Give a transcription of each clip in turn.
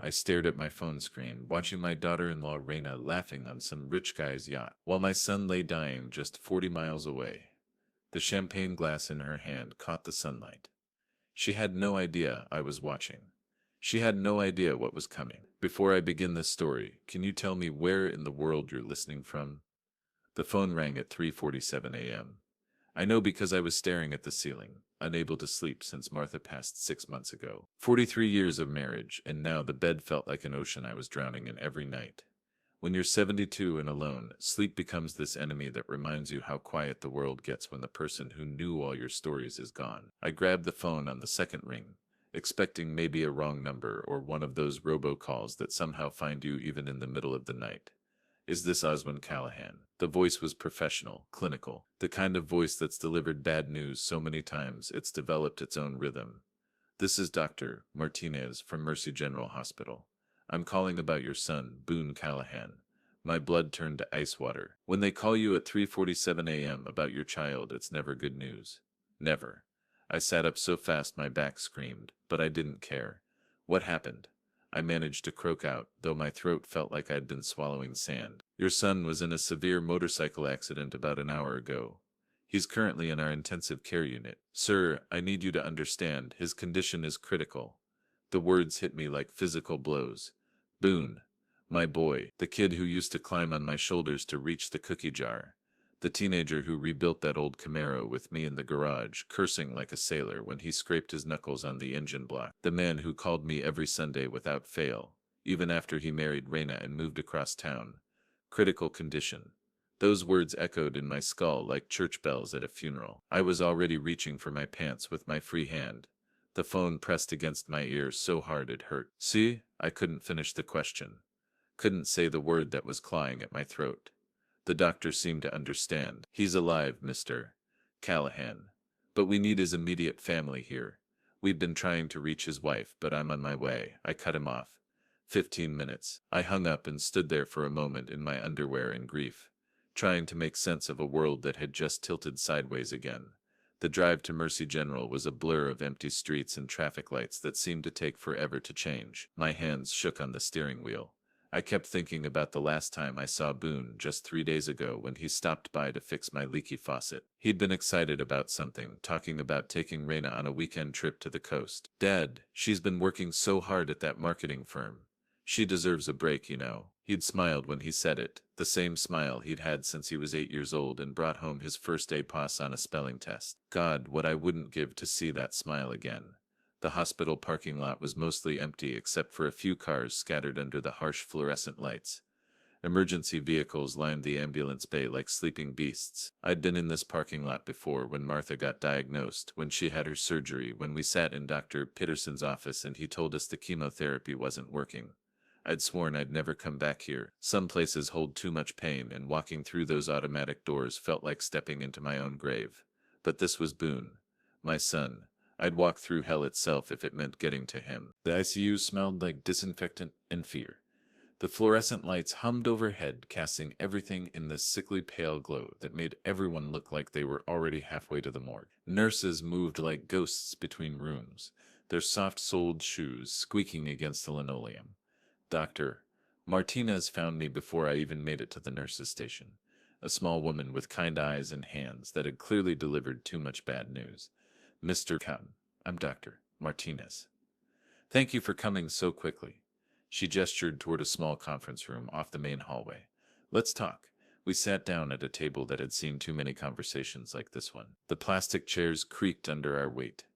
I stared at my phone screen, watching my daughter-in-law Reina laughing on some rich guy's yacht, while my son lay dying just 40 miles away. The champagne glass in her hand caught the sunlight. She had no idea I was watching. She had no idea what was coming. Before I begin this story, can you tell me where in the world you're listening from? The phone rang at 3:47 a.m. I know because I was staring at the ceiling, unable to sleep since Martha passed 6 months ago. 43 years of marriage, and now the bed felt like an ocean I was drowning in every night. When you're 72 and alone, sleep becomes this enemy that reminds you how quiet the world gets when the person who knew all your stories is gone. I grabbed the phone on the second ring, expecting maybe a wrong number or one of those robocalls that somehow find you even in the middle of the night. Is this Oswin Callahan? The voice was professional, clinical, the kind of voice that's delivered bad news so many times it's developed its own rhythm. This is Dr. Martinez from Mercy General Hospital. I'm calling about your son, Boone Callahan. My blood turned to ice water. When they call you at 3:47 a.m. about your child, it's never good news. Never. I sat up so fast my back screamed, but I didn't care. What happened? I managed to croak out, though my throat felt like I'd been swallowing sand. Your son was in a severe motorcycle accident about an hour ago. He's currently in our intensive care unit. Sir, I need you to understand, his condition is critical. The words hit me like physical blows. Boone, my boy, the kid who used to climb on my shoulders to reach the cookie jar. The teenager who rebuilt that old Camaro with me in the garage, cursing like a sailor when he scraped his knuckles on the engine block. The man who called me every Sunday without fail, even after he married Reina and moved across town. Critical condition. Those words echoed in my skull like church bells at a funeral. I was already reaching for my pants with my free hand. The phone pressed against my ear so hard it hurt. See, I couldn't finish the question. Couldn't say the word that was clawing at my throat. The doctor seemed to understand. He's alive, Mr. Callahan. But we need his immediate family here. We've been trying to reach his wife, but I'm on my way. I cut him off. 15 minutes. I hung up and stood there for a moment in my underwear in grief, trying to make sense of a world that had just tilted sideways again. The drive to Mercy General was a blur of empty streets and traffic lights that seemed to take forever to change. My hands shook on the steering wheel. I kept thinking about the last time I saw Boone just 3 days ago when he stopped by to fix my leaky faucet. He'd been excited about something, talking about taking Reina on a weekend trip to the coast. Dad, she's been working so hard at that marketing firm. She deserves a break, you know. He'd smiled when he said it, the same smile he'd had since he was 8 years old and brought home his first A pass on a spelling test. God, what I wouldn't give to see that smile again. The hospital parking lot was mostly empty except for a few cars scattered under the harsh fluorescent lights. Emergency vehicles lined the ambulance bay like sleeping beasts. I'd been in this parking lot before when Martha got diagnosed, when she had her surgery, when we sat in Dr. Peterson's office and he told us the chemotherapy wasn't working. I'd sworn I'd never come back here. Some places hold too much pain, and walking through those automatic doors felt like stepping into my own grave. But this was Boone, my son. I'd walk through hell itself if it meant getting to him. The ICU smelled like disinfectant and fear. The fluorescent lights hummed overhead, casting everything in this sickly pale glow that made everyone look like they were already halfway to the morgue. Nurses moved like ghosts between rooms, their soft-soled shoes squeaking against the linoleum. Dr. Martinez found me before I even made it to the nurse's station, a small woman with kind eyes and hands that had clearly delivered too much bad news. Mr. Cotton, I'm Dr. Martinez. Thank you for coming so quickly. She gestured toward a small conference room off the main hallway. Let's talk. We sat down at a table that had seen too many conversations like this one. The plastic chairs creaked under our weight.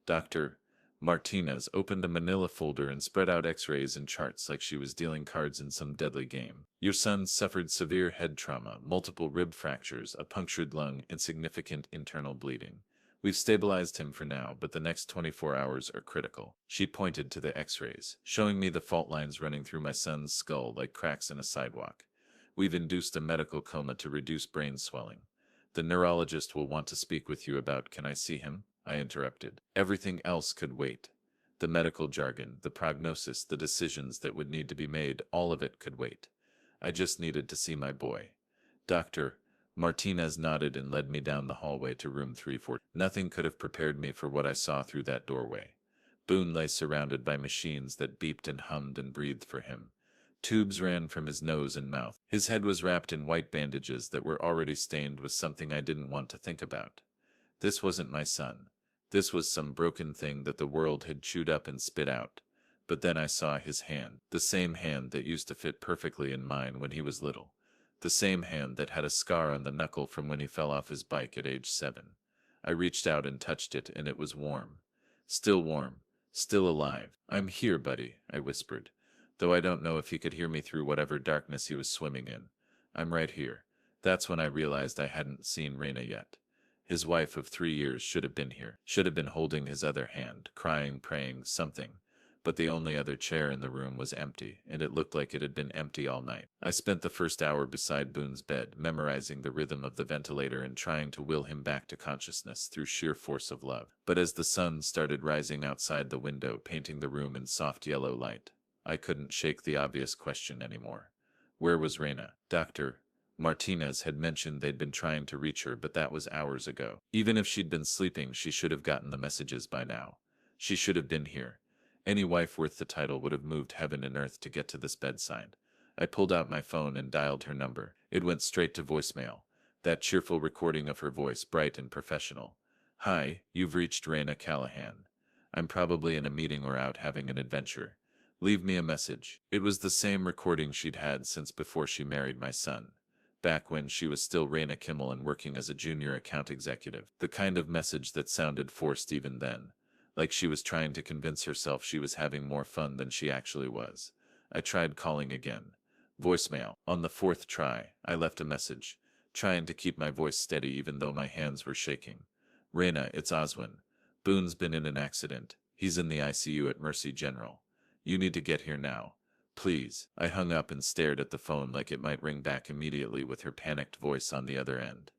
Dr. Martinez opened a manila folder and spread out x-rays and charts like she was dealing cards in some deadly game. Your son suffered severe head trauma, multiple rib fractures, a punctured lung, and significant internal bleeding. We've stabilized him for now, but the next 24 hours are critical. She pointed to the x-rays, showing me the fault lines running through my son's skull like cracks in a sidewalk. We've induced a medical coma to reduce brain swelling. The neurologist will want to speak with you about. Can I see him? I interrupted. Everything else could wait. The medical jargon, the prognosis, the decisions that would need to be made, all of it could wait. I just needed to see my boy. Dr. Martinez nodded and led me down the hallway to room 340. Nothing could have prepared me for what I saw through that doorway. Boone lay surrounded by machines that beeped and hummed and breathed for him. Tubes ran from his nose and mouth. His head was wrapped in white bandages that were already stained with something I didn't want to think about. This wasn't my son. This was some broken thing that the world had chewed up and spit out. But then I saw his hand, the same hand that used to fit perfectly in mine when he was little. The same hand that had a scar on the knuckle from when he fell off his bike at age 7. I reached out and touched it, and it was warm. Still warm. Still alive. "I'm here, buddy," I whispered, though I don't know if he could hear me through whatever darkness he was swimming in. "I'm right here." That's when I realized I hadn't seen Raina yet. His wife of 3 years should have been here, should have been holding his other hand, crying, praying, something. But the only other chair in the room was empty, and it looked like it had been empty all night. I spent the first hour beside Boone's bed, memorizing the rhythm of the ventilator and trying to will him back to consciousness through sheer force of love. But as the sun started rising outside the window, painting the room in soft yellow light, I couldn't shake the obvious question anymore. Where was Raina? Dr. Martinez had mentioned they'd been trying to reach her, but that was hours ago. Even if she'd been sleeping, she should have gotten the messages by now. She should have been here. Any wife worth the title would have moved heaven and earth to get to this bedside. I pulled out my phone and dialed her number. It went straight to voicemail. That cheerful recording of her voice, bright and professional. "Hi, you've reached Raina Callahan. I'm probably in a meeting or out having an adventure. Leave me a message." It was the same recording she'd had since before she married my son. Back when she was still Raina Kimmel and working as a junior account executive. The kind of message that sounded forced even then. Like she was trying to convince herself she was having more fun than she actually was. I tried calling again. Voicemail. On the fourth try, I left a message, trying to keep my voice steady even though my hands were shaking. "Raina, it's Oswin. Boone's been in an accident. He's in the ICU at Mercy General. You need to get here now. Please." I hung up and stared at the phone like it might ring back immediately with her panicked voice on the other end.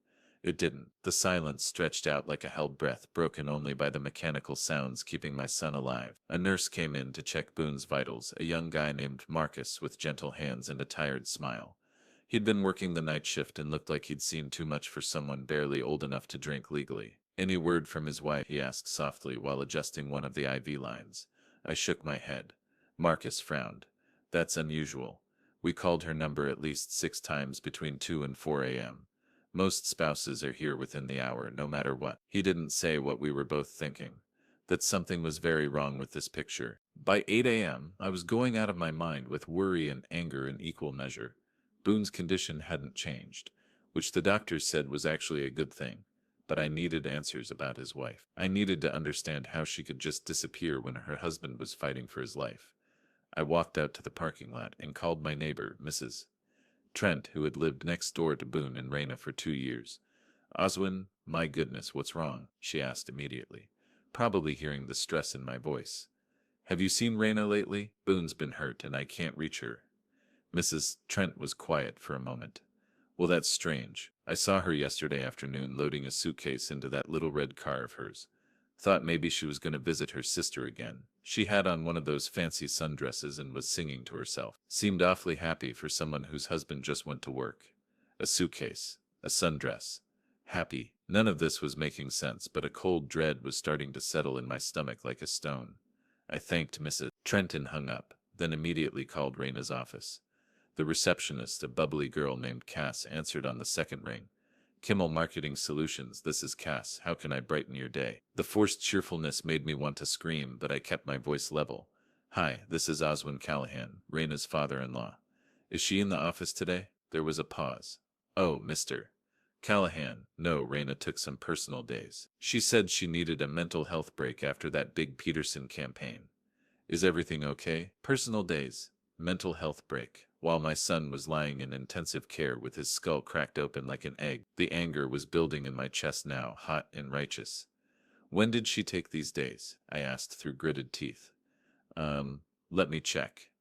It didn't. The silence stretched out like a held breath, broken only by the mechanical sounds keeping my son alive. A nurse came in to check Boone's vitals, a young guy named Marcus with gentle hands and a tired smile. He'd been working the night shift and looked like he'd seen too much for someone barely old enough to drink legally. "Any word from his wife?" he asked softly while adjusting one of the IV lines. I shook my head. Marcus frowned. "That's unusual. We called her number at least 6 times between 2 and 4 a.m. Most spouses are here within the hour, no matter what." He didn't say what we were both thinking. That something was very wrong with this picture. By 8 a.m., I was going out of my mind with worry and anger in equal measure. Boone's condition hadn't changed, which the doctors said was actually a good thing. But I needed answers about his wife. I needed to understand how she could just disappear when her husband was fighting for his life. I walked out to the parking lot and called my neighbor, Mrs. Trent, who had lived next door to Boone and Raina for 2 years. "Oswin, my goodness, what's wrong?" she asked immediately, probably hearing the stress in my voice. "Have you seen Raina lately? Boone's been hurt and I can't reach her." Mrs. Trent was quiet for a moment. "Well, that's strange. I saw her yesterday afternoon loading a suitcase into that little red car of hers. Thought maybe she was going to visit her sister again. She had on one of those fancy sundresses and was singing to herself. Seemed awfully happy for someone whose husband just went to work. A suitcase. A sundress. Happy. None of this was making sense, but a cold dread was starting to settle in my stomach like a stone. I thanked Mrs. Trent and hung up, then immediately called Raina's office. The receptionist, a bubbly girl named Cass, answered on the second ring. "Kimmel Marketing Solutions, this is Cass. How can I brighten your day?" The forced cheerfulness made me want to scream, but I kept my voice level. "Hi, this is Oswin Callahan, Raina's father-in-law. Is she in the office today?" There was a pause. "Oh, Mr. Callahan, no, Raina took some personal days. She said she needed a mental health break after that big Peterson campaign. Is everything okay?" Personal days. Mental health break. While my son was lying in intensive care with his skull cracked open like an egg, the anger was building in my chest now, hot and righteous. "When did she take these days?" I asked through gritted teeth. Let me check.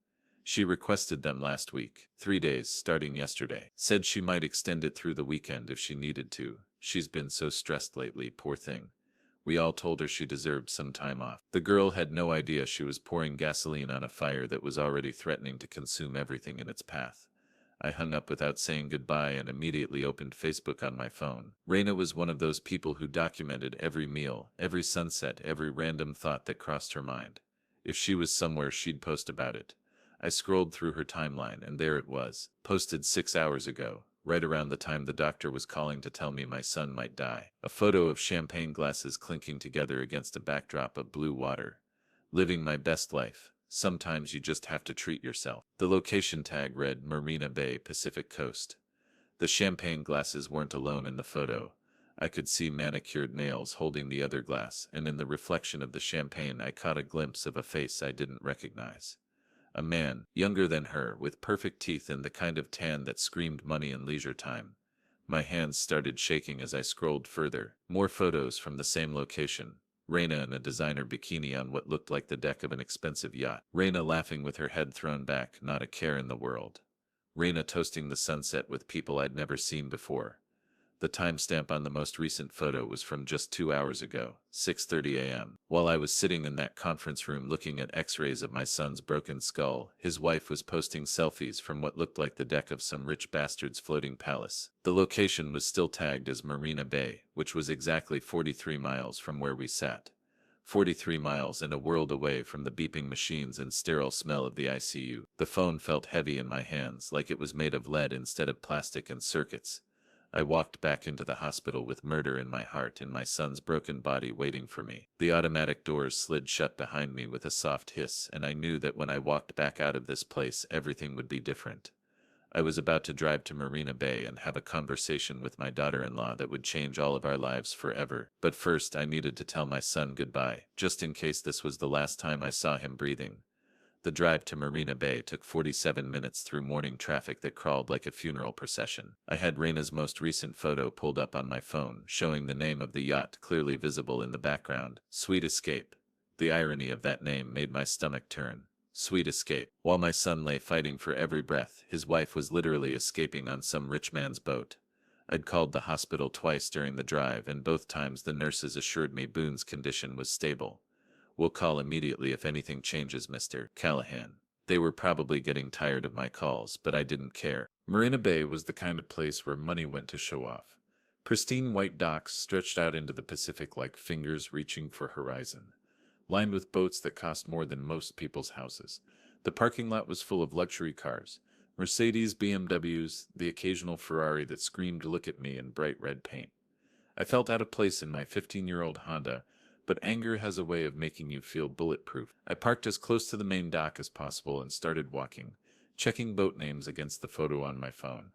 She requested them last week. 3 days, starting yesterday. Said she might extend it through the weekend if she needed to. She's been so stressed lately, poor thing. We all told her she deserved some time off. The girl had no idea she was pouring gasoline on a fire that was already threatening to consume everything in its path. I hung up without saying goodbye and immediately opened Facebook on my phone. Raina was one of those people who documented every meal, every sunset, every random thought that crossed her mind. If she was somewhere, she'd post about it. I scrolled through her timeline, and there it was, posted 6 hours ago, right around the time the doctor was calling to tell me my son might die. A photo of champagne glasses clinking together against a backdrop of blue water. Living my best life. Sometimes you just have to treat yourself. The location tag read Marina Bay, Pacific Coast. The champagne glasses weren't alone in the photo. I could see manicured nails holding the other glass, and in the reflection of the champagne I caught a glimpse of a face I didn't recognize. A man, younger than her, with perfect teeth and the kind of tan that screamed money and leisure time. My hands started shaking as I scrolled further. More photos from the same location. Raina in a designer bikini on what looked like the deck of an expensive yacht. Raina laughing with her head thrown back, not a care in the world. Raina toasting the sunset with people I'd never seen before. The timestamp on the most recent photo was from just 2 hours ago, 6:30 a.m. While I was sitting in that conference room looking at x-rays of my son's broken skull, his wife was posting selfies from what looked like the deck of some rich bastard's floating palace. The location was still tagged as Marina Bay, which was exactly 43 miles from where we sat. 43 miles and a world away from the beeping machines and sterile smell of the ICU. The phone felt heavy in my hands, like it was made of lead instead of plastic and circuits. I walked back into the hospital with murder in my heart and my son's broken body waiting for me. The automatic doors slid shut behind me with a soft hiss, and I knew that when I walked back out of this place, everything would be different. I was about to drive to Marina Bay and have a conversation with my daughter-in-law that would change all of our lives forever. But first, I needed to tell my son goodbye, just in case this was the last time I saw him breathing. The drive to Marina Bay took 47 minutes through morning traffic that crawled like a funeral procession. I had Raina's most recent photo pulled up on my phone, showing the name of the yacht clearly visible in the background. Sweet Escape. The irony of that name made my stomach turn. Sweet Escape. While my son lay fighting for every breath, his wife was literally escaping on some rich man's boat. I'd called the hospital twice during the drive, and both times the nurses assured me Boone's condition was stable. "We'll call immediately if anything changes, Mr. Callahan." They were probably getting tired of my calls, but I didn't care. Marina Bay was the kind of place where money went to show off. Pristine white docks stretched out into the Pacific like fingers reaching for horizon, lined with boats that cost more than most people's houses. The parking lot was full of luxury cars, Mercedes, BMWs, the occasional Ferrari that screamed "look at me" in bright red paint. I felt out of place in my 15-year-old Honda, but anger has a way of making you feel bulletproof. I parked as close to the main dock as possible and started walking, checking boat names against the photo on my phone.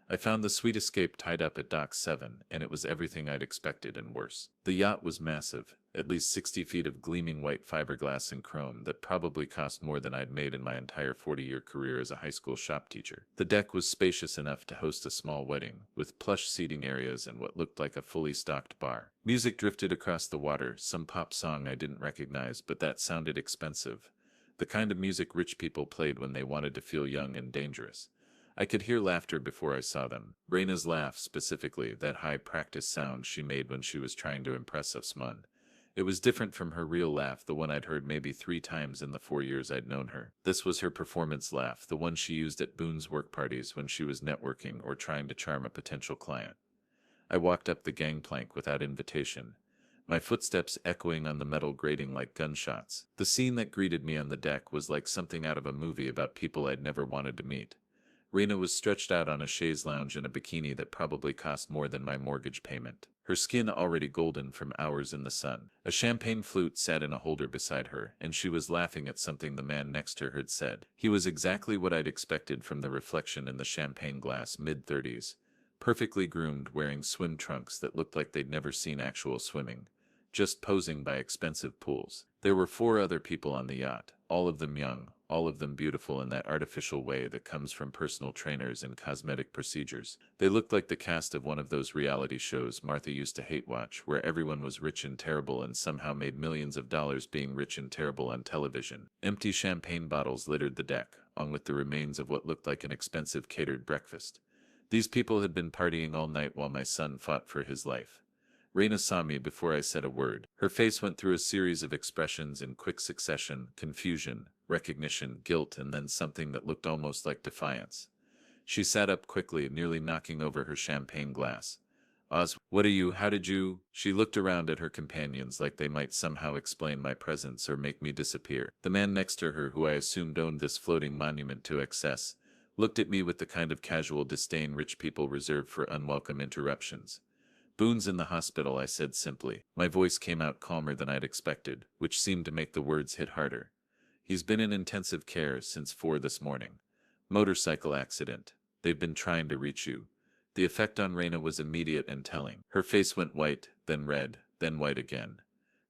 I found the Sweet Escape tied up at Dock 7, and it was everything I'd expected and worse. The yacht was massive, at least 60 feet of gleaming white fiberglass and chrome that probably cost more than I'd made in my entire 40-year career as a high school shop teacher. The deck was spacious enough to host a small wedding, with plush seating areas and what looked like a fully stocked bar. Music drifted across the water, some pop song I didn't recognize, but that sounded expensive. The kind of music rich people played when they wanted to feel young and dangerous. I could hear laughter before I saw them. Raina's laugh, specifically, that high-practice sound she made when she was trying to impress us Mun. It was different from her real laugh, the one I'd heard maybe 3 times in the 4 years I'd known her. This was her performance laugh, the one she used at Boone's work parties when she was networking or trying to charm a potential client. I walked up the gangplank without invitation, my footsteps echoing on the metal grating like gunshots. The scene that greeted me on the deck was like something out of a movie about people I'd never wanted to meet. Raina was stretched out on a chaise lounge in a bikini that probably cost more than my mortgage payment, her skin already golden from hours in the sun. A champagne flute sat in a holder beside her, and she was laughing at something the man next to her had said. He was exactly what I'd expected from the reflection in the champagne glass, mid-30s, perfectly groomed, wearing swim trunks that looked like they'd never seen actual swimming, just posing by expensive pools. There were 4 other people on the yacht, all of them young, all of them beautiful in that artificial way that comes from personal trainers and cosmetic procedures. They looked like the cast of one of those reality shows Martha used to hate watch, where everyone was rich and terrible and somehow made millions of dollars being rich and terrible on television. Empty champagne bottles littered the deck, along with the remains of what looked like an expensive catered breakfast. These people had been partying all night while my son fought for his life. Raina saw me before I said a word. Her face went through a series of expressions in quick succession: confusion, recognition, guilt, and then something that looked almost like defiance. She sat up quickly, nearly knocking over her champagne glass. How did you? She looked around at her companions like they might somehow explain my presence or make me disappear. The man next to her, who I assumed owned this floating monument to excess, looked at me with the kind of casual disdain rich people reserve for unwelcome interruptions. Boone's in the hospital, I said simply. My voice came out calmer than I'd expected, which seemed to make the words hit harder. He's been in intensive care since 4 this morning. Motorcycle accident. They've been trying to reach you. The effect on Raina was immediate and telling. Her face went white, then red, then white again.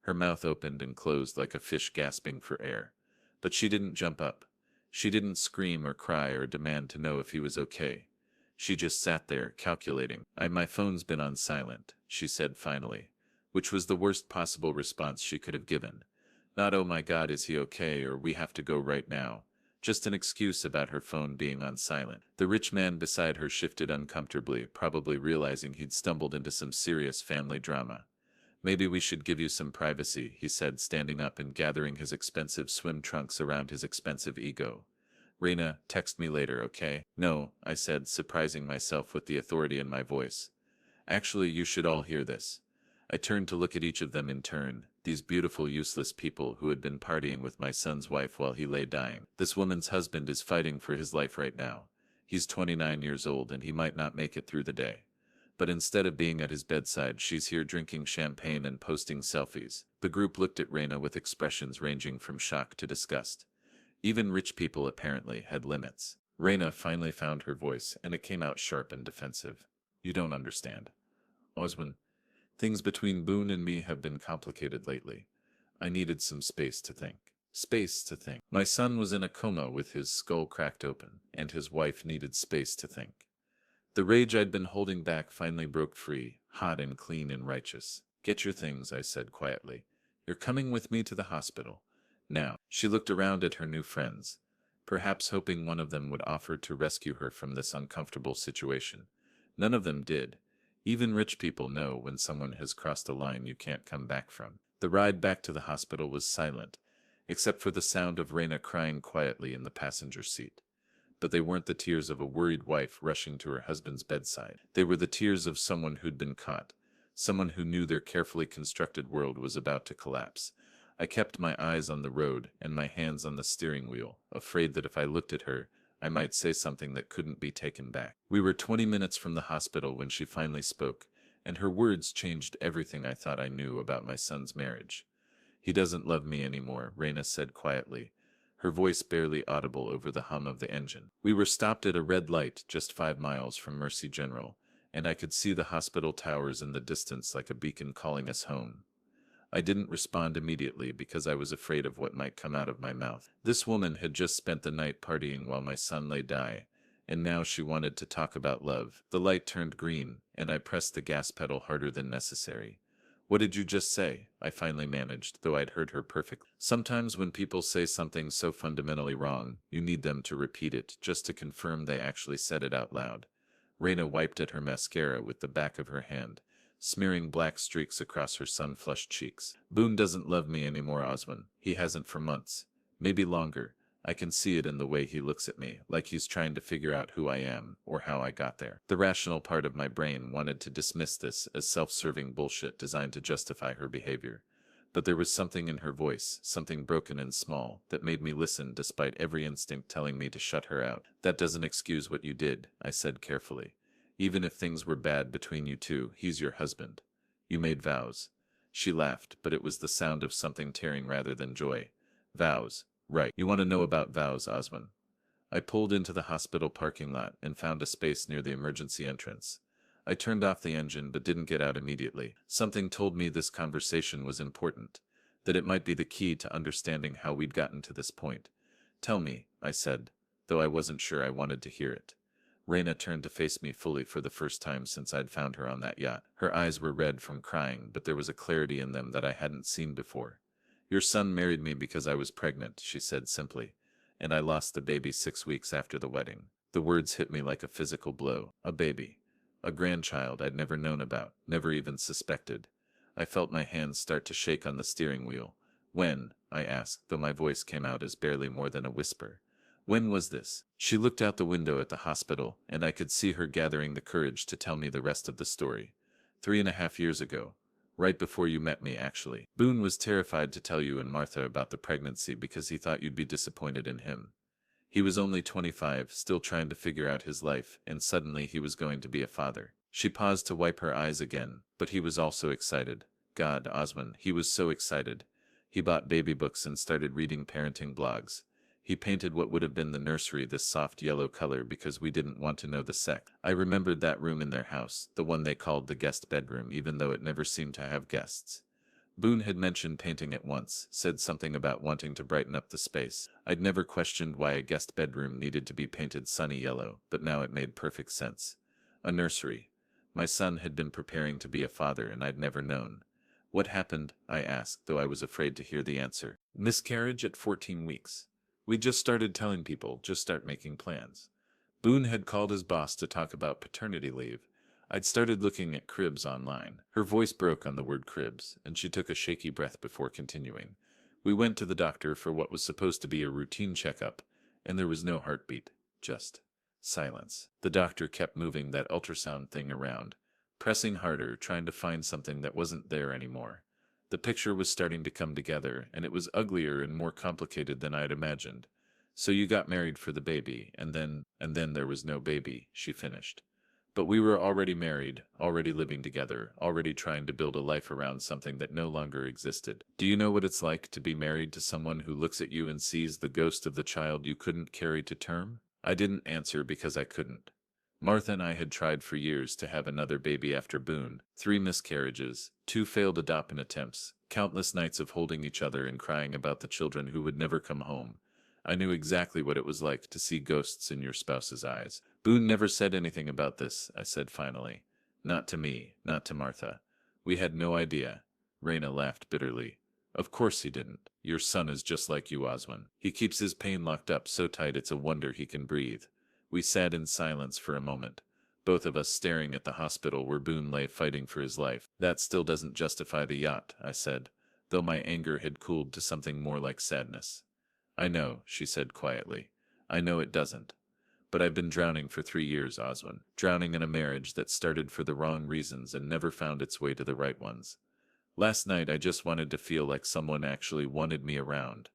Her mouth opened and closed like a fish gasping for air. But she didn't jump up. She didn't scream or cry or demand to know if he was okay. She just sat there, calculating. My phone's been on silent, she said finally, which was the worst possible response she could have given. Not "oh my God, is he okay?" or "we have to go right now." Just an excuse about her phone being on silent. The rich man beside her shifted uncomfortably, probably realizing he'd stumbled into some serious family drama. "Maybe we should give you some privacy," he said, standing up and gathering his expensive swim trunks around his expensive ego. "Raina, text me later, okay?" "No," I said, surprising myself with the authority in my voice. "Actually, you should all hear this." I turned to look at each of them in turn, these beautiful, useless people who had been partying with my son's wife while he lay dying. This woman's husband is fighting for his life right now. He's 29 years old and he might not make it through the day. But instead of being at his bedside, she's here drinking champagne and posting selfies. The group looked at Raina with expressions ranging from shock to disgust. Even rich people apparently had limits. Raina finally found her voice, and it came out sharp and defensive. "You don't understand, Oswin. Things between Boone and me have been complicated lately. I needed some space to think. Space to think. My son was in a coma with his skull cracked open, and his wife needed space to think. The rage I'd been holding back finally broke free, hot and clean and righteous. Get your things," I said quietly. "You're coming with me to the hospital. Now." She looked around at her new friends, perhaps hoping one of them would offer to rescue her from this uncomfortable situation. None of them did. Even rich people know when someone has crossed a line you can't come back from. The ride back to the hospital was silent, except for the sound of Raina crying quietly in the passenger seat. But they weren't the tears of a worried wife rushing to her husband's bedside. They were the tears of someone who'd been caught, someone who knew their carefully constructed world was about to collapse. I kept my eyes on the road and my hands on the steering wheel, afraid that if I looked at her, I might say something that couldn't be taken back. We were 20 minutes from the hospital when she finally spoke, and her words changed everything I thought I knew about my son's marriage. "He doesn't love me anymore," Raina said quietly, her voice barely audible over the hum of the engine. We were stopped at a red light just 5 miles from Mercy General, and I could see the hospital towers in the distance like a beacon calling us home. I didn't respond immediately because I was afraid of what might come out of my mouth. This woman had just spent the night partying while my son lay dying, and now she wanted to talk about love. The light turned green, and I pressed the gas pedal harder than necessary. "What did you just say?" I finally managed, though I'd heard her perfectly. Sometimes when people say something so fundamentally wrong, you need them to repeat it just to confirm they actually said it out loud. Raina wiped at her mascara with the back of her hand, smearing black streaks across her sun-flushed cheeks. "Boone doesn't love me anymore, Oswin. He hasn't for months. Maybe longer. I can see it in the way he looks at me, like he's trying to figure out who I am, or how I got there." The rational part of my brain wanted to dismiss this as self-serving bullshit designed to justify her behavior. But there was something in her voice, something broken and small, that made me listen despite every instinct telling me to shut her out. "That doesn't excuse what you did," I said carefully. "Even if things were bad between you two, he's your husband. You made vows." She laughed, but it was the sound of something tearing rather than joy. "Vows. Right. You want to know about vows, Osman?" I pulled into the hospital parking lot and found a space near the emergency entrance. I turned off the engine but didn't get out immediately. Something told me this conversation was important, that it might be the key to understanding how we'd gotten to this point. "Tell me," I said, though I wasn't sure I wanted to hear it. Raina turned to face me fully for the first time since I'd found her on that yacht. Her eyes were red from crying, but there was a clarity in them that I hadn't seen before. "Your son married me because I was pregnant," she said simply, "and I lost the baby 6 weeks after the wedding." The words hit me like a physical blow. A baby. A grandchild I'd never known about, never even suspected. I felt my hands start to shake on the steering wheel. "When?" I asked, though my voice came out as barely more than a whisper. When was this? She looked out the window at the hospital, and I could see her gathering the courage to tell me the rest of the story. 3.5 years ago. Right before you met me, actually. Boone was terrified to tell you and Martha about the pregnancy because he thought you'd be disappointed in him. He was only 25, still trying to figure out his life, and suddenly he was going to be a father. She paused to wipe her eyes again, but he was also excited. God, Osmond, he was so excited. He bought baby books and started reading parenting blogs. He painted what would have been the nursery this soft yellow color because we didn't want to know the sex. I remembered that room in their house, the one they called the guest bedroom, even though it never seemed to have guests. Boone had mentioned painting it once, said something about wanting to brighten up the space. I'd never questioned why a guest bedroom needed to be painted sunny yellow, but now it made perfect sense. A nursery. My son had been preparing to be a father and I'd never known. What happened? I asked, though I was afraid to hear the answer. Miscarriage at 14 weeks. We just started telling people, just start making plans. Boone had called his boss to talk about paternity leave. I'd started looking at cribs online. Her voice broke on the word cribs, and she took a shaky breath before continuing. We went to the doctor for what was supposed to be a routine checkup, and there was no heartbeat, just silence. The doctor kept moving that ultrasound thing around, pressing harder, trying to find something that wasn't there anymore. The picture was starting to come together, and it was uglier and more complicated than I'd imagined. So you got married for the baby, and then there was no baby, she finished. But we were already married, already living together, already trying to build a life around something that no longer existed. Do you know what it's like to be married to someone who looks at you and sees the ghost of the child you couldn't carry to term? I didn't answer because I couldn't. Martha and I had tried for years to have another baby after Boone. 3 miscarriages, 2 failed adoption attempts, countless nights of holding each other and crying about the children who would never come home. I knew exactly what it was like to see ghosts in your spouse's eyes. Boone never said anything about this, I said finally. Not to me, not to Martha. We had no idea. Raina laughed bitterly. Of course he didn't. Your son is just like you, Oswin. He keeps his pain locked up so tight it's a wonder he can breathe. We sat in silence for a moment, both of us staring at the hospital where Boone lay fighting for his life. That still doesn't justify the yacht, I said, though my anger had cooled to something more like sadness. I know, she said quietly. I know it doesn't. But I've been drowning for 3 years, Oswin. Drowning in a marriage that started for the wrong reasons and never found its way to the right ones. Last night I just wanted to feel like someone actually wanted me around.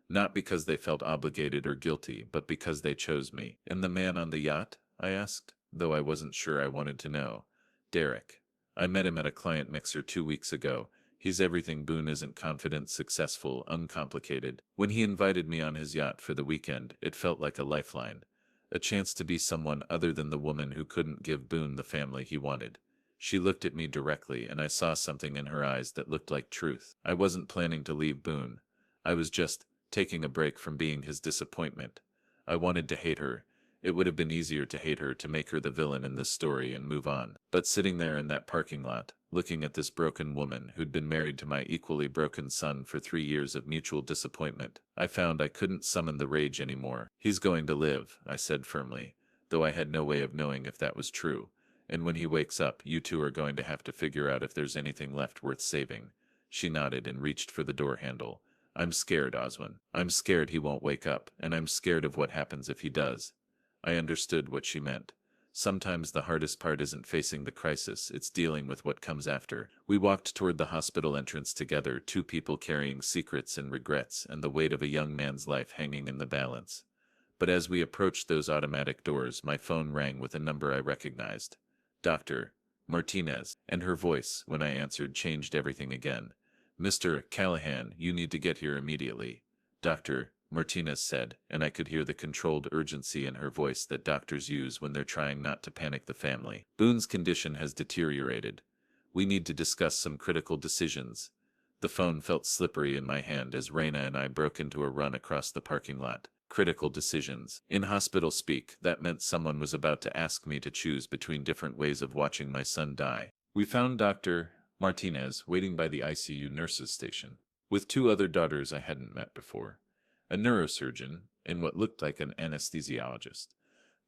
Not because they felt obligated or guilty, but because they chose me. And the man on the yacht? I asked, though I wasn't sure I wanted to know. Derek. I met him at a client mixer 2 weeks ago. He's everything Boone isn't: confident, successful, uncomplicated. When he invited me on his yacht for the weekend, it felt like a lifeline. A chance to be someone other than the woman who couldn't give Boone the family he wanted. She looked at me directly, and I saw something in her eyes that looked like truth. I wasn't planning to leave Boone. I was just taking a break from being his disappointment. I wanted to hate her. It would have been easier to hate her, to make her the villain in this story and move on. But sitting there in that parking lot, looking at this broken woman who'd been married to my equally broken son for 3 years of mutual disappointment, I found I couldn't summon the rage anymore. He's going to live, I said firmly, though I had no way of knowing if that was true. And when he wakes up, you two are going to have to figure out if there's anything left worth saving. She nodded and reached for the door handle. I'm scared, Oswin. I'm scared he won't wake up, and I'm scared of what happens if he does. I understood what she meant. Sometimes the hardest part isn't facing the crisis, it's dealing with what comes after. We walked toward the hospital entrance together, 2 people carrying secrets and regrets and the weight of a young man's life hanging in the balance. But as we approached those automatic doors, my phone rang with a number I recognized. Dr. Martinez, and her voice, when I answered, changed everything again. Mr. Callahan, you need to get here immediately. Dr. Martinez said, and I could hear the controlled urgency in her voice that doctors use when they're trying not to panic the family. Boone's condition has deteriorated. We need to discuss some critical decisions. The phone felt slippery in my hand as Raina and I broke into a run across the parking lot. Critical decisions. In hospital speak, that meant someone was about to ask me to choose between different ways of watching my son die. We found Dr. Martinez waiting by the ICU nurses station, with 2 other daughters I hadn't met before. A neurosurgeon, and what looked like an anesthesiologist.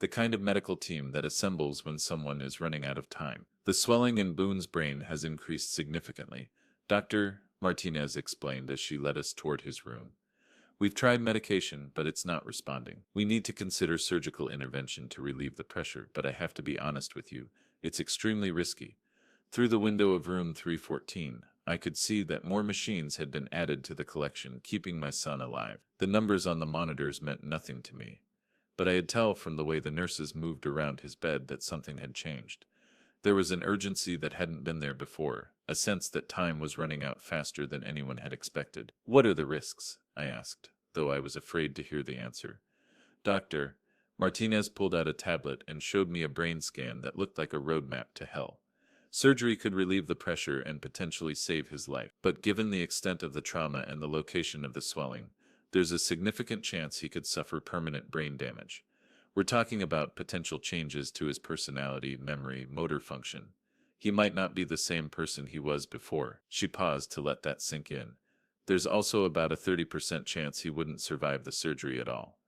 The kind of medical team that assembles when someone is running out of time. The swelling in Boone's brain has increased significantly, Dr. Martinez explained as she led us toward his room. We've tried medication, but it's not responding. We need to consider surgical intervention to relieve the pressure, but I have to be honest with you, it's extremely risky. Through the window of room 314, I could see that more machines had been added to the collection, keeping my son alive. The numbers on the monitors meant nothing to me, but I could tell from the way the nurses moved around his bed that something had changed. There was an urgency that hadn't been there before, a sense that time was running out faster than anyone had expected. "What are the risks?" I asked, though I was afraid to hear the answer. "Doctor," Martinez pulled out a tablet and showed me a brain scan that looked like a roadmap to hell. "Surgery could relieve the pressure and potentially save his life, but given the extent of the trauma and the location of the swelling, there's a significant chance he could suffer permanent brain damage. We're talking about potential changes to his personality, memory, motor function. He might not be the same person he was before." She paused to let that sink in. "There's also about a 30% chance he wouldn't survive the surgery at all.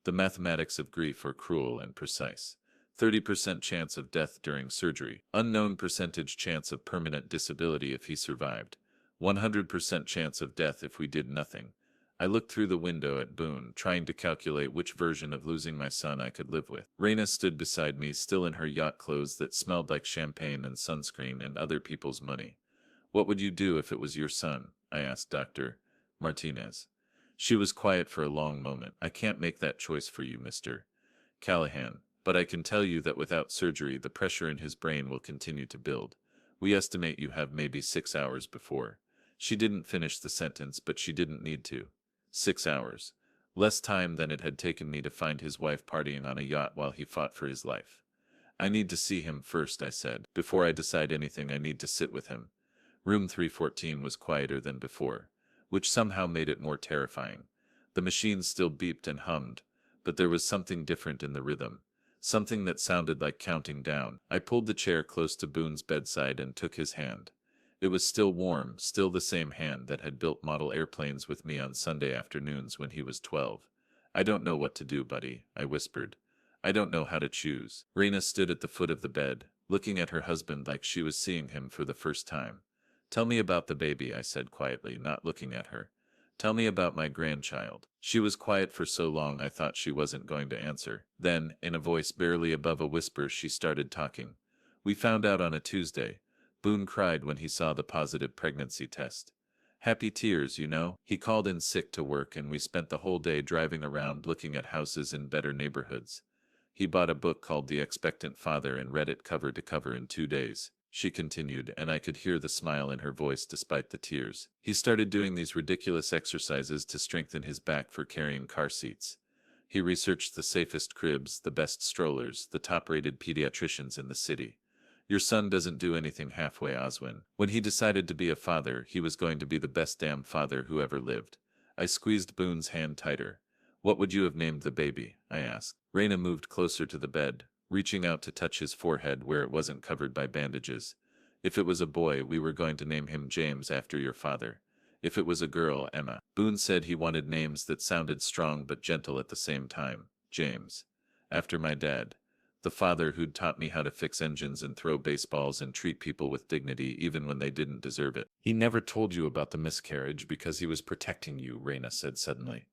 The mathematics of grief are cruel and precise. 30% chance of death during surgery. Unknown percentage chance of permanent disability if he survived. 100% chance of death if we did nothing." I looked through the window at Boone, trying to calculate which version of losing my son I could live with. Raina stood beside me, still in her yacht clothes that smelled like champagne and sunscreen and other people's money. "What would you do if it was your son?" I asked Dr. Martinez. She was quiet for a long moment. "I can't make that choice for you, Mr. Callahan, but I can tell you that without surgery, the pressure in his brain will continue to build. We estimate you have maybe 6 hours before." She didn't finish the sentence, but she didn't need to. 6 hours. Less time than it had taken me to find his wife partying on a yacht while he fought for his life. "I need to see him first," I said. "Before I decide anything, I need to sit with him." Room 314 was quieter than before, which somehow made it more terrifying. The machines still beeped and hummed, but there was something different in the rhythm, something that sounded like counting down. I pulled the chair close to Boone's bedside and took his hand. It was still warm, still the same hand that had built model airplanes with me on Sunday afternoons when he was 12. "I don't know what to do, buddy," I whispered. "I don't know how to choose." Raina stood at the foot of the bed, looking at her husband like she was seeing him for the first time. "Tell me about the baby," I said quietly, not looking at her. "Tell me about my grandchild." She was quiet for so long I thought she wasn't going to answer. Then, in a voice barely above a whisper, she started talking. "We found out on a Tuesday. Boone cried when he saw the positive pregnancy test. Happy tears, you know. He called in sick to work and we spent the whole day driving around looking at houses in better neighborhoods. He bought a book called The Expectant Father and read it cover to cover in 2 days." She continued, and I could hear the smile in her voice despite the tears. "He started doing these ridiculous exercises to strengthen his back for carrying car seats. He researched the safest cribs, the best strollers, the top-rated pediatricians in the city. Your son doesn't do anything halfway, Oswin. When he decided to be a father, he was going to be the best damn father who ever lived." I squeezed Boone's hand tighter. "What would you have named the baby?" I asked. Raina moved closer to the bed, reaching out to touch his forehead where it wasn't covered by bandages. "If it was a boy, we were going to name him James after your father. If it was a girl, Emma." Boone said he wanted names that sounded strong but gentle at the same time. "James. After my dad. The father who'd taught me how to fix engines and throw baseballs and treat people with dignity even when they didn't deserve it." "He never told you about the miscarriage because he was protecting you," Raina said suddenly.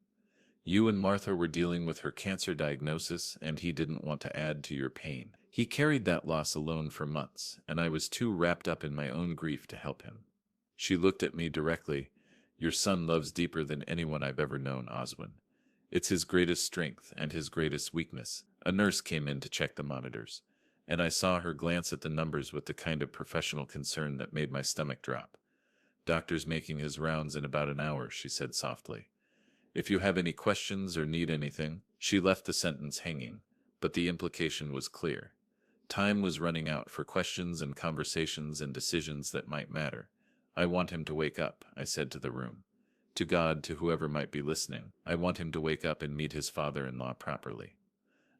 "You and Martha were dealing with her cancer diagnosis, and he didn't want to add to your pain. He carried that loss alone for months, and I was too wrapped up in my own grief to help him." She looked at me directly. "Your son loves deeper than anyone I've ever known, Oswin. It's his greatest strength and his greatest weakness." A nurse came in to check the monitors, and I saw her glance at the numbers with the kind of professional concern that made my stomach drop. "Doctor's making his rounds in about an hour," she said softly. "If you have any questions or need anything." She left the sentence hanging, but the implication was clear. Time was running out for questions and conversations and decisions that might matter. "I want him to wake up," I said to the room. To God, to whoever might be listening, I want him to wake up and meet his father-in-law properly.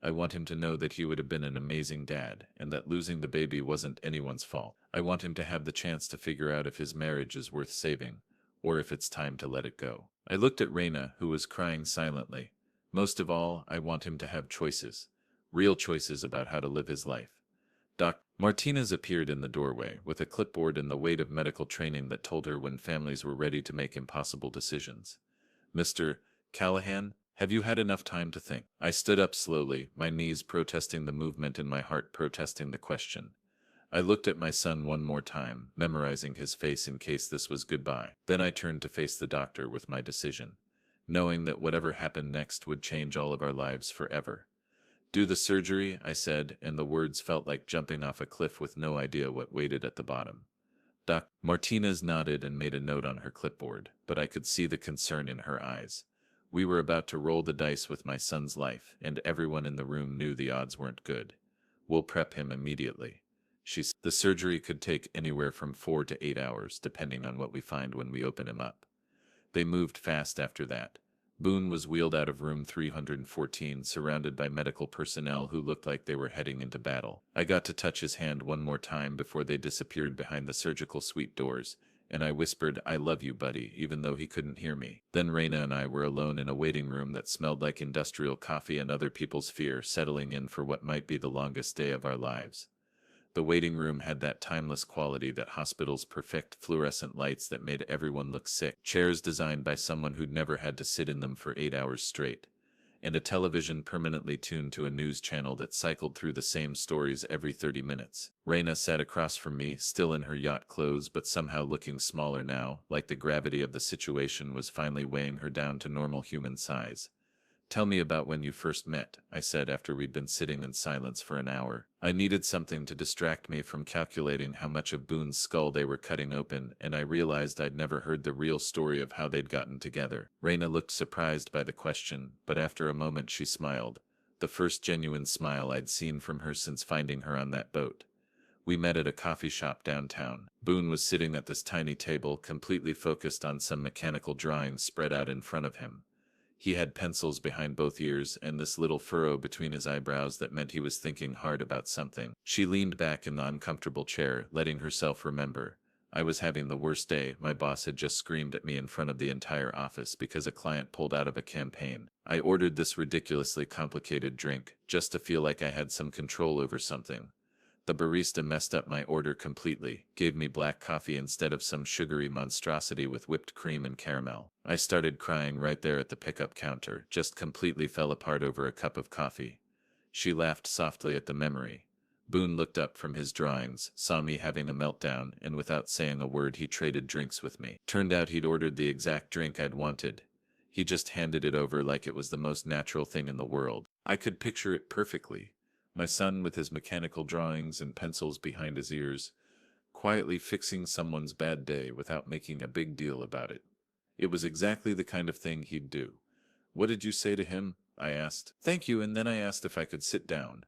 I want him to know that he would have been an amazing dad, and that losing the baby wasn't anyone's fault. I want him to have the chance to figure out if his marriage is worth saving, or if it's time to let it go. I looked at Raina, who was crying silently. Most of all, I want him to have choices. Real choices about how to live his life. Doc Martinez appeared in the doorway, with a clipboard and the weight of medical training that told her when families were ready to make impossible decisions. "Mr. Callahan, have you had enough time to think? I stood up slowly, my knees protesting the movement and my heart protesting the question. I looked at my son one more time, memorizing his face in case this was goodbye. Then I turned to face the doctor with my decision, knowing that whatever happened next would change all of our lives forever. Do the surgery, I said, and the words felt like jumping off a cliff with no idea what waited at the bottom. Doc Martinez nodded and made a note on her clipboard, but I could see the concern in her eyes. We were about to roll the dice with my son's life, and everyone in the room knew the odds weren't good. We'll prep him immediately. She said the surgery could take anywhere from 4 to 8 hours, depending on what we find when we open him up. They moved fast after that. Boone was wheeled out of room 314, surrounded by medical personnel who looked like they were heading into battle. I got to touch his hand one more time before they disappeared behind the surgical suite doors, and I whispered, "I love you, buddy," even though he couldn't hear me. Then Raina and I were alone in a waiting room that smelled like industrial coffee and other people's fear, settling in for what might be the longest day of our lives. The waiting room had that timeless quality that hospitals perfect, fluorescent lights that made everyone look sick, chairs designed by someone who'd never had to sit in them for 8 hours straight, and a television permanently tuned to a news channel that cycled through the same stories every 30 minutes. Raina sat across from me, still in her yacht clothes but somehow looking smaller now, like the gravity of the situation was finally weighing her down to normal human size. "Tell me about when you first met," I said after we'd been sitting in silence for an hour. I needed something to distract me from calculating how much of Boone's skull they were cutting open, and I realized I'd never heard the real story of how they'd gotten together. Raina looked surprised by the question, but after a moment she smiled. The first genuine smile I'd seen from her since finding her on that boat. We met at a coffee shop downtown. Boone was sitting at this tiny table, completely focused on some mechanical drawings spread out in front of him. He had pencils behind both ears and this little furrow between his eyebrows that meant he was thinking hard about something. She leaned back in the uncomfortable chair, letting herself remember. I was having the worst day. My boss had just screamed at me in front of the entire office because a client pulled out of a campaign. I ordered this ridiculously complicated drink, just to feel like I had some control over something. The barista messed up my order completely, gave me black coffee instead of some sugary monstrosity with whipped cream and caramel. I started crying right there at the pickup counter, just completely fell apart over a cup of coffee. She laughed softly at the memory. Boone looked up from his drawings, saw me having a meltdown, and without saying a word he traded drinks with me. Turned out he'd ordered the exact drink I'd wanted. He just handed it over like it was the most natural thing in the world. I could picture it perfectly. My son with his mechanical drawings and pencils behind his ears, quietly fixing someone's bad day without making a big deal about it. It was exactly the kind of thing he'd do. "What did you say to him?" I asked. "Thank you," and then I asked if I could sit down.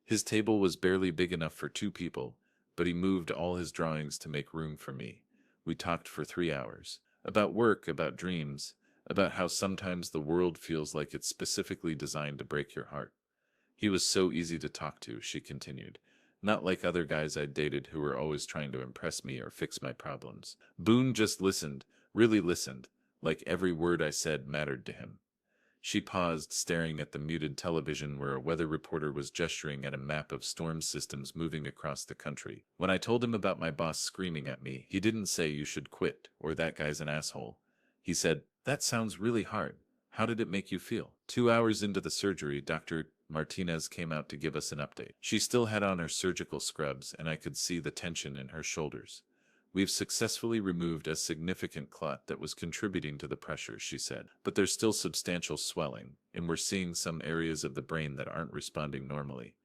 His table was barely big enough for 2 people, but he moved all his drawings to make room for me. We talked for 3 hours. About work, about dreams, about how sometimes the world feels like it's specifically designed to break your heart. He was so easy to talk to, she continued. Not like other guys I'd dated who were always trying to impress me or fix my problems. Boone just listened, really listened, like every word I said mattered to him. She paused, staring at the muted television where a weather reporter was gesturing at a map of storm systems moving across the country. When I told him about my boss screaming at me, he didn't say "you should quit" or "that guy's an asshole." He said, "That sounds really hard. How did it make you feel?" 2 hours into the surgery, Dr. Martinez came out to give us an update. She still had on her surgical scrubs, and I could see the tension in her shoulders. "We've successfully removed a significant clot that was contributing to the pressure," she said. "But there's still substantial swelling, and we're seeing some areas of the brain that aren't responding normally.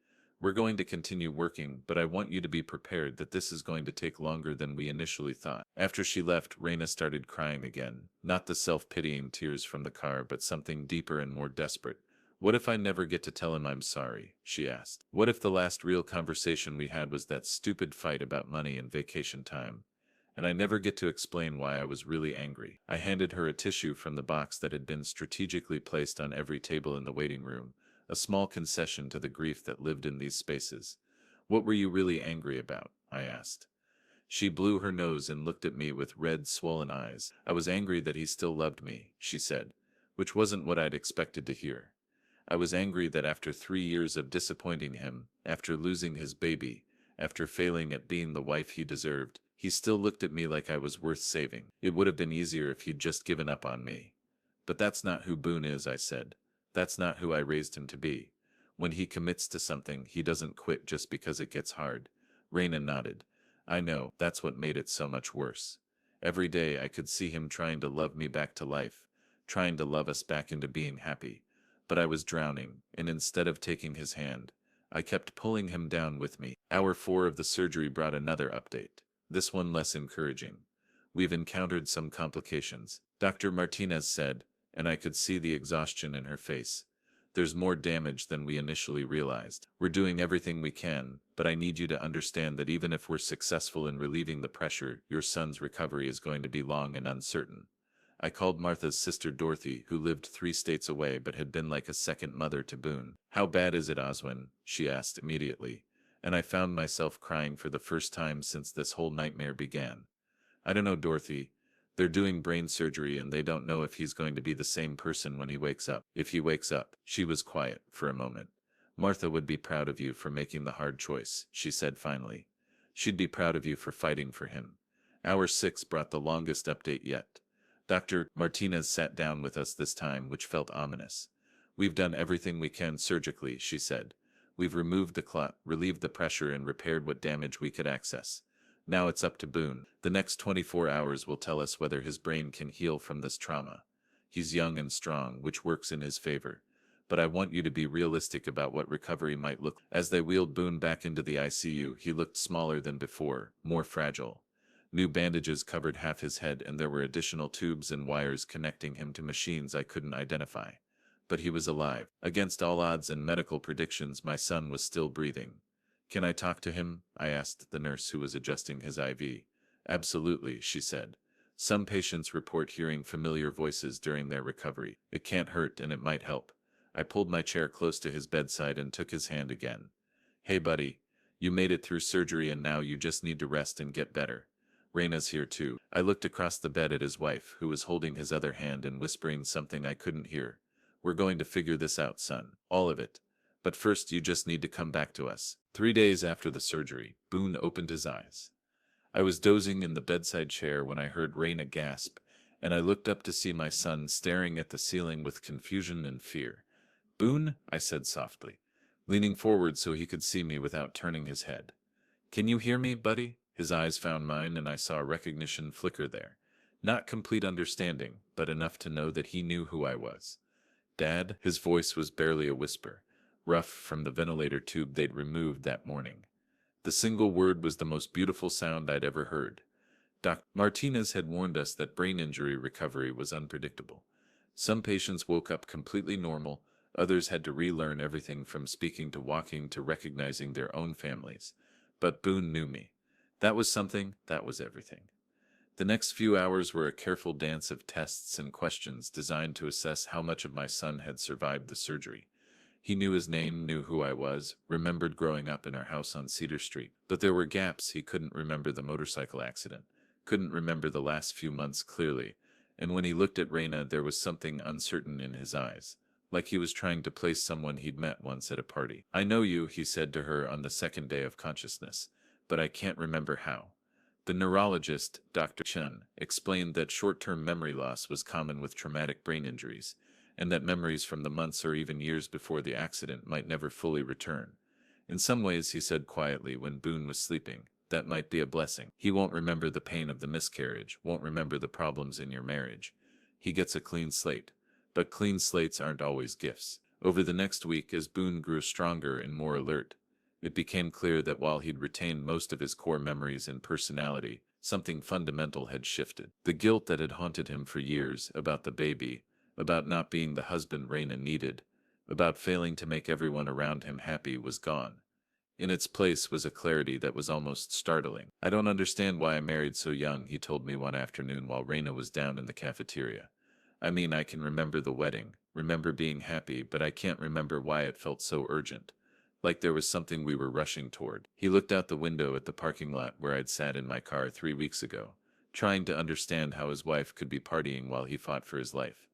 We're going to continue working, but I want you to be prepared that this is going to take longer than we initially thought." After she left, Raina started crying again. Not the self-pitying tears from the car, but something deeper and more desperate. "What if I never get to tell him I'm sorry?" she asked. "What if the last real conversation we had was that stupid fight about money and vacation time? And I never get to explain why I was really angry." I handed her a tissue from the box that had been strategically placed on every table in the waiting room, a small concession to the grief that lived in these spaces. "What were you really angry about?" I asked. She blew her nose and looked at me with red, swollen eyes. "I was angry that he still loved me," she said, which wasn't what I'd expected to hear. I was angry that after 3 years of disappointing him, after losing his baby, after failing at being the wife he deserved, he still looked at me like I was worth saving. It would have been easier if he'd just given up on me. But that's not who Boone is, I said. That's not who I raised him to be. When he commits to something, he doesn't quit just because it gets hard. Raina nodded. I know, that's what made it so much worse. Every day I could see him trying to love me back to life, trying to love us back into being happy. But I was drowning, and instead of taking his hand, I kept pulling him down with me. Hour 4 of the surgery brought another update, this one less encouraging. We've encountered some complications, Dr. Martinez said, and I could see the exhaustion in her face. There's more damage than we initially realized. We're doing everything we can, but I need you to understand that even if we're successful in relieving the pressure, your son's recovery is going to be long and uncertain. I called Martha's sister Dorothy, who lived 3 states away but had been like a second mother to Boone. How bad is it, Oswin? She asked immediately, and I found myself crying for the first time since this whole nightmare began. I don't know, Dorothy. They're doing brain surgery and they don't know if he's going to be the same person when he wakes up. If he wakes up, she was quiet for a moment. Martha would be proud of you for making the hard choice, she said finally. She'd be proud of you for fighting for him. Hour 6 brought the longest update yet. Dr. Martinez sat down with us this time, which felt ominous. We've done everything we can surgically, she said. We've removed the clot, relieved the pressure, and repaired what damage we could access. Now it's up to Boone. The next 24 hours will tell us whether his brain can heal from this trauma. He's young and strong, which works in his favor. But I want you to be realistic about what recovery might look like. As they wheeled Boone back into the ICU, he looked smaller than before, more fragile. New bandages covered half his head, and there were additional tubes and wires connecting him to machines I couldn't identify. But he was alive. Against all odds and medical predictions, my son was still breathing. Can I talk to him? I asked the nurse who was adjusting his IV. Absolutely, she said. Some patients report hearing familiar voices during their recovery. It can't hurt and it might help. I pulled my chair close to his bedside and took his hand again. Hey buddy, you made it through surgery and now you just need to rest and get better. Raina's here too. I looked across the bed at his wife, who was holding his other hand and whispering something I couldn't hear. We're going to figure this out, son. All of it. But first you just need to come back to us. 3 days after the surgery, Boone opened his eyes. I was dozing in the bedside chair when I heard Raina gasp, and I looked up to see my son staring at the ceiling with confusion and fear. Boone, I said softly, leaning forward so he could see me without turning his head. Can you hear me, buddy? His eyes found mine and I saw recognition flicker there. Not complete understanding, but enough to know that he knew who I was. Dad, his voice was barely a whisper, rough from the ventilator tube they'd removed that morning. The single word was the most beautiful sound I'd ever heard. Dr. Martinez had warned us that brain injury recovery was unpredictable. Some patients woke up completely normal, others had to relearn everything from speaking to walking to recognizing their own families. But Boone knew me. That was something, that was everything. The next few hours were a careful dance of tests and questions designed to assess how much of my son had survived the surgery. He knew his name, knew who I was, remembered growing up in our house on Cedar Street. But there were gaps. He couldn't remember the motorcycle accident, couldn't remember the last few months clearly, and when he looked at Raina there was something uncertain in his eyes, like he was trying to place someone he'd met once at a party. I know you, he said to her on the second day of consciousness, but I can't remember how. The neurologist, Dr. Chen, explained that short-term memory loss was common with traumatic brain injuries, and that memories from the months or even years before the accident might never fully return. In some ways, he said quietly when Boone was sleeping, that might be a blessing. He won't remember the pain of the miscarriage, won't remember the problems in your marriage. He gets a clean slate. But clean slates aren't always gifts. Over the next week, as Boone grew stronger and more alert, it became clear that while he'd retained most of his core memories and personality, something fundamental had shifted. The guilt that had haunted him for years about the baby, about not being the husband Raina needed, about failing to make everyone around him happy was gone. In its place was a clarity that was almost startling. I don't understand why I married so young, he told me one afternoon while Raina was down in the cafeteria. I mean, I can remember the wedding, remember being happy, but I can't remember why it felt so urgent. Like there was something we were rushing toward. He looked out the window at the parking lot where I'd sat in my car 3 weeks ago, trying to understand how his wife could be partying while he fought for his life.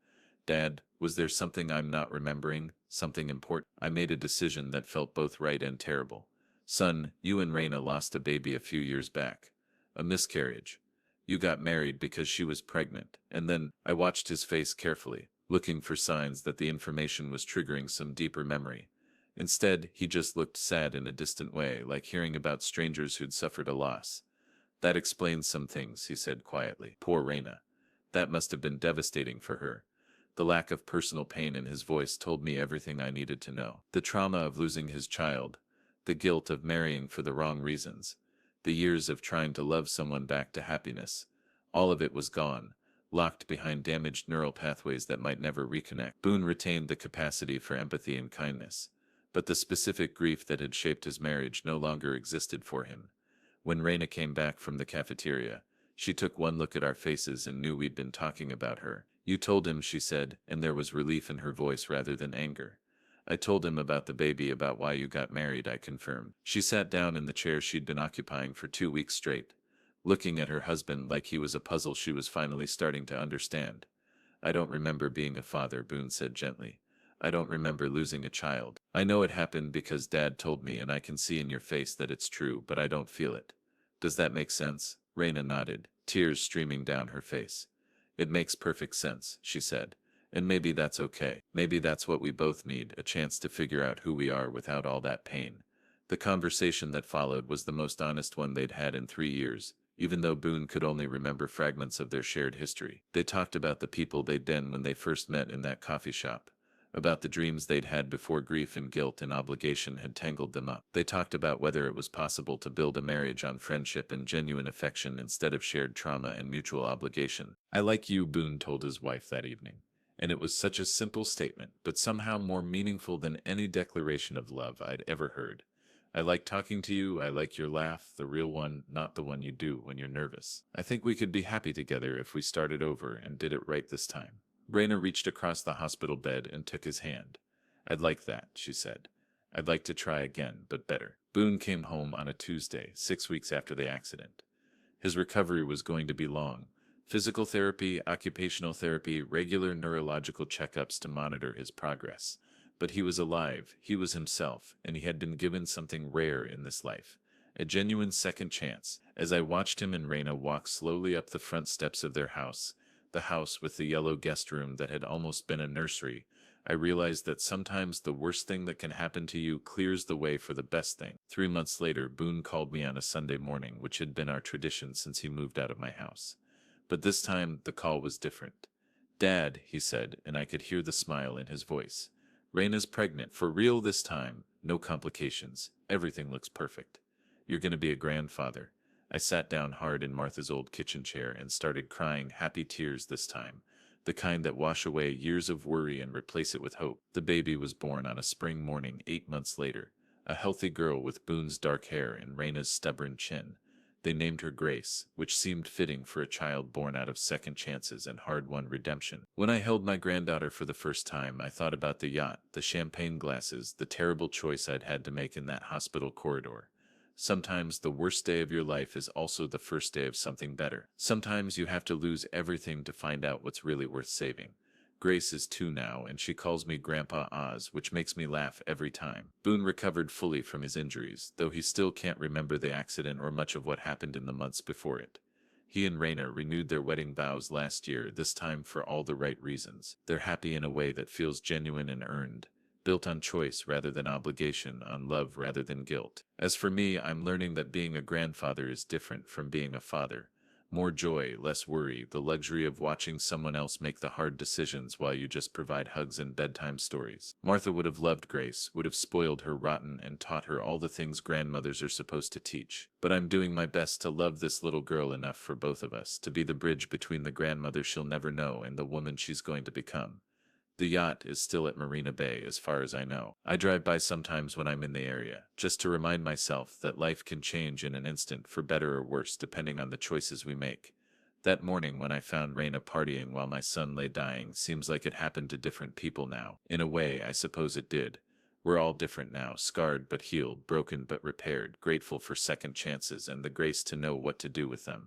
Dad, was there something I'm not remembering? Something important? I made a decision that felt both right and terrible. Son, you and Raina lost a baby a few years back. A miscarriage. You got married because she was pregnant, and then I watched his face carefully. looking for signs that the information was triggering some deeper memory. Instead, he just looked sad in a distant way, like hearing about strangers who'd suffered a loss. That explains some things, he said quietly. Poor Raina. That must have been devastating for her. The lack of personal pain in his voice told me everything I needed to know. The trauma of losing his child, the guilt of marrying for the wrong reasons, the years of trying to love someone back to happiness. All of it was gone, locked behind damaged neural pathways that might never reconnect. Boone retained the capacity for empathy and kindness, but the specific grief that had shaped his marriage no longer existed for him. When Raina came back from the cafeteria, she took one look at our faces and knew we'd been talking about her. You told him, she said, and there was relief in her voice rather than anger. I told him about the baby, about why you got married, I confirmed. She sat down in the chair she'd been occupying for 2 weeks straight, looking at her husband like he was a puzzle she was finally starting to understand. I don't remember being a father, Boone said gently. I don't remember losing a child. I know it happened because Dad told me, and I can see in your face that it's true, but I don't feel it. Does that make sense? Raina nodded, tears streaming down her face. It makes perfect sense, she said. And maybe that's okay. Maybe that's what we both need, a chance to figure out who we are without all that pain. The conversation that followed was the most honest one they'd had in 3 years, even though Boone could only remember fragments of their shared history. They talked about the people they'd been when they first met in that coffee shop, about the dreams they'd had before grief and guilt and obligation had tangled them up. They talked about whether it was possible to build a marriage on friendship and genuine affection instead of shared trauma and mutual obligation. I like you, Boone told his wife that evening. And it was such a simple statement, but somehow more meaningful than any declaration of love I'd ever heard. I like talking to you, I like your laugh, the real one, not the one you do when you're nervous. I think we could be happy together if we started over and did it right this time. Raina reached across the hospital bed and took his hand. I'd like that, she said. I'd like to try again, but better. Boone came home on a Tuesday, 6 weeks after the accident. His recovery was going to be long. Physical therapy, occupational therapy, regular neurological checkups to monitor his progress. But he was alive, he was himself, and he had been given something rare in this life. A genuine second chance. As I watched him and Raina walk slowly up the front steps of their house, the house with the yellow guest room that had almost been a nursery, I realized that sometimes the worst thing that can happen to you clears the way for the best thing. 3 months later, Boone called me on a Sunday morning, which had been our tradition since he moved out of my house. But this time, the call was different. Dad, he said, and I could hear the smile in his voice. Raina's pregnant, for real this time, no complications, everything looks perfect. You're gonna be a grandfather. I sat down hard in Martha's old kitchen chair and started crying, happy tears this time, the kind that wash away years of worry and replace it with hope. The baby was born on a spring morning 8 months later, a healthy girl with Boone's dark hair and Raina's stubborn chin. They named her Grace, which seemed fitting for a child born out of second chances and hard-won redemption. When I held my granddaughter for the first time, I thought about the yacht, the champagne glasses, the terrible choice I'd had to make in that hospital corridor. Sometimes the worst day of your life is also the first day of something better. Sometimes you have to lose everything to find out what's really worth saving. Grace is 2 now, and she calls me Grandpa Oz, which makes me laugh every time. Boone recovered fully from his injuries, though he still can't remember the accident or much of what happened in the months before it. He and Raina renewed their wedding vows last year, this time for all the right reasons. They're happy in a way that feels genuine and earned, built on choice rather than obligation, on love rather than guilt. As for me, I'm learning that being a grandfather is different from being a father. More joy, less worry, the luxury of watching someone else make the hard decisions while you just provide hugs and bedtime stories. Martha would have loved Grace, would have spoiled her rotten and taught her all the things grandmothers are supposed to teach. But I'm doing my best to love this little girl enough for both of us, to be the bridge between the grandmother she'll never know and the woman she's going to become. The yacht is still at Marina Bay as far as I know. I drive by sometimes when I'm in the area, just to remind myself that life can change in an instant for better or worse depending on the choices we make. That morning when I found Raina partying while my son lay dying seems like it happened to different people now. In a way, I suppose it did. We're all different now, scarred but healed, broken but repaired, grateful for second chances and the grace to know what to do with them.